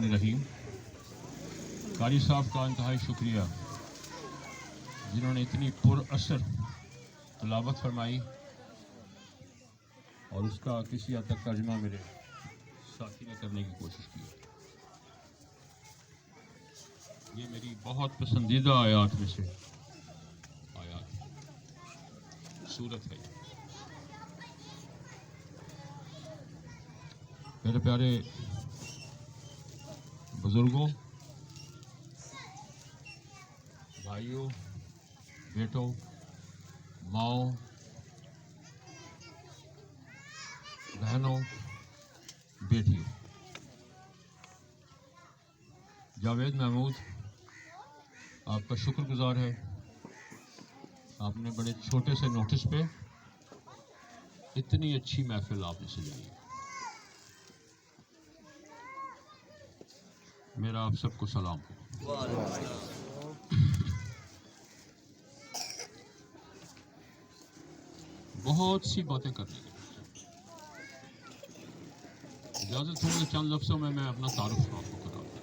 रहीम। कारी साहब का इंतहाई शुक्रिया जिन्होंने इतनी पुरअसर तलावत फरमाई और उसका किसी हद तक तर्जमा मेरे साथी ने करने की कोशिश की। ये मेरी बहुत पसंदीदा आयात में से सूरत है। मेरे प्यारे बुजुर्गों, भाइयों, बेटों, माओ, बहनों, बेटियों, जावेद महमूद आपका शुक्रगुजार है। आपने बड़े छोटे से नोटिस पे इतनी अच्छी महफिल आपने सजाई है। मेरा आप सबको सलाम हो। बहुत सी बातें करने की इजाजत हो तो चंद लफ्जों में मैं अपना तारुफ आपको करा दूं।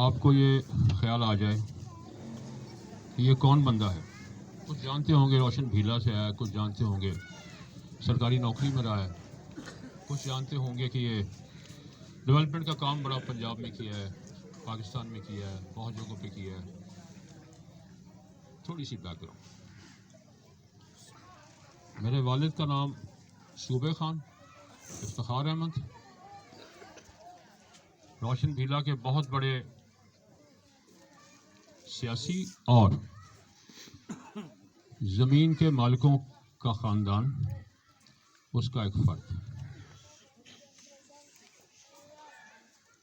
आपको ये ख्याल आ जाए कि ये कौन बंदा है। कुछ जानते होंगे रोशन भीला से आया, कुछ जानते होंगे सरकारी नौकरी में रहा है, कुछ जानते होंगे कि ये डेवलपमेंट का काम बड़ा पंजाब में किया है, पाकिस्तान में किया है, बहुत जगहों पे किया है। थोड़ी सी बैकग्राउंड, मेरे वालिद का नाम सूबे खान इफ्तिखार अहमद, रोशन भीला के बहुत बड़े सियासी और ज़मीन के मालिकों का ख़ानदान, उसका एक फ़र्द।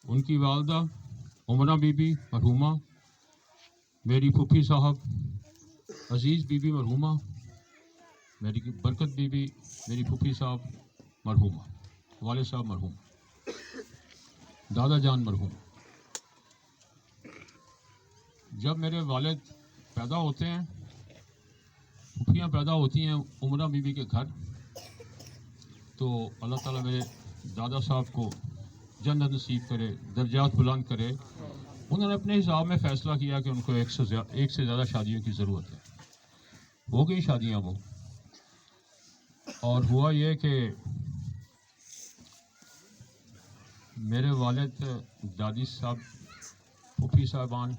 उनकी वालदा उमरा बीबी मरहूमा, मेरी फूफी साहब अजीज़ बीबी मरहूमा, मेरी बरकत बीबी मेरी फूफी साहब मरहूमा, वाले साहब मरहूम, दादा जान मरहूम। जब मेरे वालिद पैदा होते हैं, फूफियाँ पैदा होती हैं उमरा बीबी के घर, तो अल्लाह ताला मेरे दादा साहब को जन्नत नसीब करे, दर्जात बुलंद करे। उन्होंने अपने हिसाब में फ़ैसला किया कि उनको एक से ज़्यादा शादियों की ज़रूरत है। हो गई शादियाँ वो, और हुआ ये कि मेरे वालिद, दादी साहब, फूफी साहबान,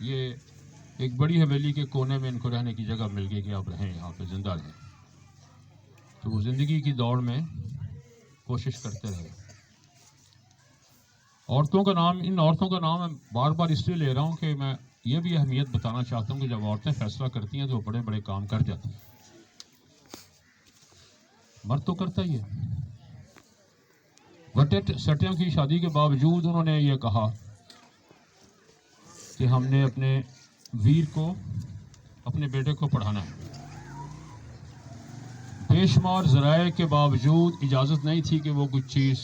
ये एक बड़ी हवेली के कोने में इनको रहने की जगह मिल गई कि आप रहें, यहाँ पे ज़िंदा रहें। तो वो ज़िंदगी की दौड़ में कोशिश करते रहे। औरतों का नाम, इन औरतों का नाम मैं बार बार इसलिए ले रहा हूँ कि मैं ये भी अहमियत बताना चाहता हूँ कि जब औरतें फैसला करती हैं तो वो बड़े बड़े काम कर जाती हैं। मर्द तो करता ही है। वटे सटियों की शादी के बावजूद उन्होंने ये कहा कि हमने अपने वीर को, अपने बेटे को पढ़ाना है। बेशुमार ज़राए के बावजूद इजाज़त नहीं थी कि वो कुछ चीज़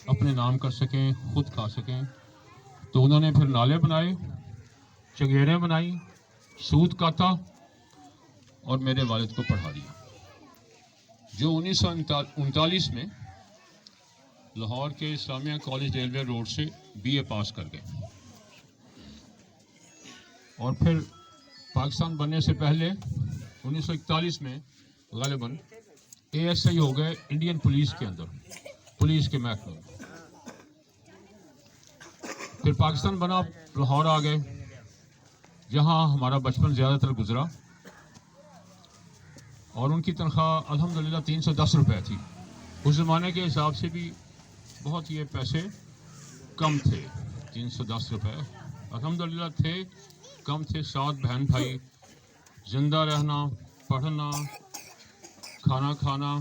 अपने नाम कर सकें, खुद खा सकें। तो उन्होंने फिर नाले बनाए, चंगेरें बनाई, सूद काटा और मेरे वालिद को पढ़ा दिया, जो 1939 में लाहौर के इस्लामिया कॉलेज रेलवे रोड से BA पास कर गए। और फिर पाकिस्तान बनने से पहले 1941 में गालिबन ASI हो गए इंडियन पुलिस के अंदर, पुलिस के महकमे में। फिर पाकिस्तान बना, लाहौर आ गए, जहां हमारा बचपन ज़्यादातर गुजरा। और उनकी तनख्वाह अल्हम्दुलिल्लाह 310 रुपये थी। उस ज़माने के हिसाब से भी बहुत ये पैसे कम थे। 310 रुपये अल्हम्दुलिल्लाह थे, कम थे। 7 बहन भाई, जिंदा रहना, पढ़ना, खाना खाना,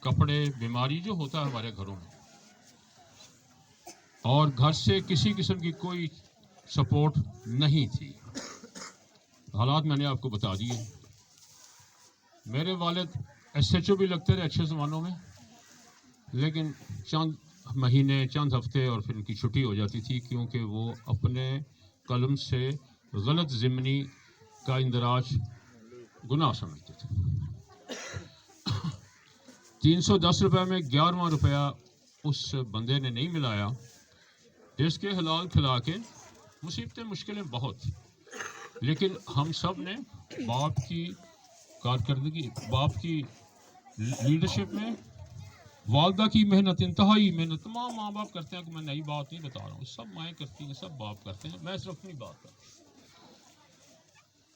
कपड़े, बीमारी जो होता है हमारे घरों में, और घर से किसी किस्म की कोई सपोर्ट नहीं थी। हालात मैंने आपको बता दिए। मेरे वालिद SHO भी लगते रहे अच्छे ज़मानों में, लेकिन चंद महीने, चंद हफ्ते और फिर उनकी छुट्टी हो जाती थी, क्योंकि वो अपने कलम से गलत ज़िम्नी का इंदराज गुनाह समझते थे। 310 रुपये में 11वां रुपया اس بندے نے نہیں ملایا جس کے حلال کھلا کے مصیبتیں مشکلیں بہت، لیکن ہم سب نے باپ کی کارکردگی، باپ کی لیڈرشپ میں، والدہ کی محنت، انتہائی محنت تمام ماں باپ کرتے ہیں، کہ میں نئی بات نہیں بتا رہا ہوں، سب مائیں کرتی ہیں، سب باپ کرتے ہیں، میں صرف اپنی بات کرتا ہوں۔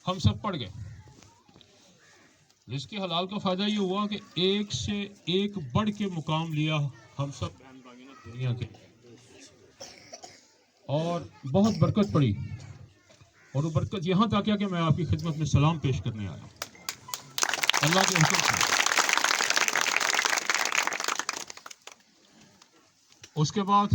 ہم سب پڑھ گئے، جس کے حلال کا فائدہ یہ ہوا کہ ایک سے ایک بڑھ کے مقام لیا ہم سب بہن بھائیوں نے دنیا کے، اور بہت برکت پڑی، اور وہ برکت یہاں تک کیا کہ میں آپ کی خدمت میں سلام پیش کرنے آیا ہوں اللہ کے حکم سے۔ اس کے بعد